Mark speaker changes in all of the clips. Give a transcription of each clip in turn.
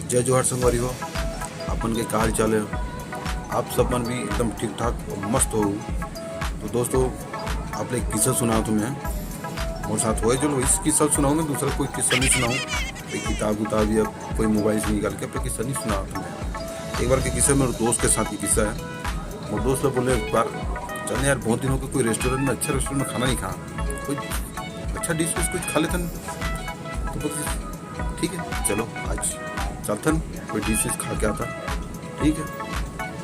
Speaker 1: जय जोहार संगवारी हो, अपन के का हाल चाल है। आप सब मन भी एकदम ठीक ठाक और मस्त हो। तो दोस्तों, आप एक किस्सा सुनाओ तुम्हें और साथ हो चलो इस किस्सा सुनाऊँ मैं, दूसरा कोई किस्सा नहीं सुनाऊँ। एक किताब उताब या कोई मोबाइल से निकाल के अपना किस्सा नहीं सुना तुम्हें। एक बार के किस्सा मेरे दोस्त के साथ ही किस्सा है। और दोस्त लोग बोले एक बार चल यार, बहुत दिन हो गए कोई रेस्टोरेंट में, अच्छा रेस्टोरेंट में खाना नहीं खा, कोई अच्छा डिश कुछ खा लेते। तो बोलते ठीक है चलो आज चलथन कोई डिश खा के आता। ठीक है,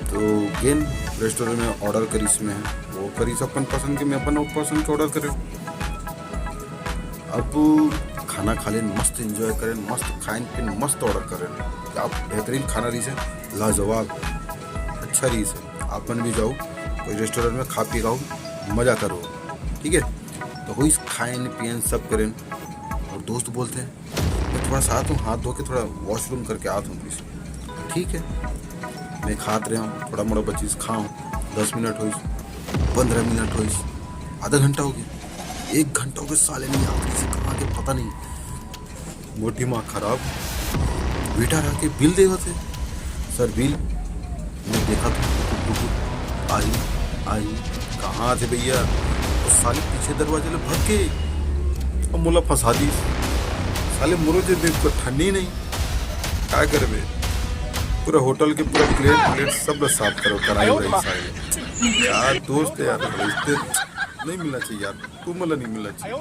Speaker 1: तो गेन रेस्टोरेंट में ऑर्डर करी, इसमें वो करी अपन पसंद के, मैं अपन पसंद के ऑर्डर करे। अब खाना खा लें, मस्त एंजॉय करें, मस्त खाएं पिन, मस्त ऑर्डर करें। आप बेहतरीन खाना रही से, लाजवाब अच्छा रही से। अपन भी जाओ कोई रेस्टोरेंट में, खा पी रहो, मज़ा करो। ठीक है, तो वही खाएं पियन सब करें। और दोस्त बोलते हैं मैं थोड़ा सा आता हूँ, हाथ धो के थोड़ा वॉशरूम करके आता हूँ प्लीज। ठीक है, मैं खाते रहा हूँ, थोड़ा मोड़ा बचीज खाऊँ। 10 मिनट हो, 15 मिनट हो, आधा घंटा हो गया, 1 घंटा हो गया, साले नहीं आते से कहाँ के पता नहीं। मोटी माँ खराब, वेटर आके बिल देगा थे। सर बिल, मैं देखा था आई कहाँ थे भैया, तो साले पीछे दरवाजे ले भग के और मुला फंसा दी। साले मुझे देख को ठंडी नहीं, क्या करे बे, पूरा होटल के पूरा प्लेट सब साफ करो, कराई उड़ाई सारे। यार दोस्त है यार, रिश्ते नहीं मिलना चाहिए यार, तू मतलब नहीं मिलना चाहिए।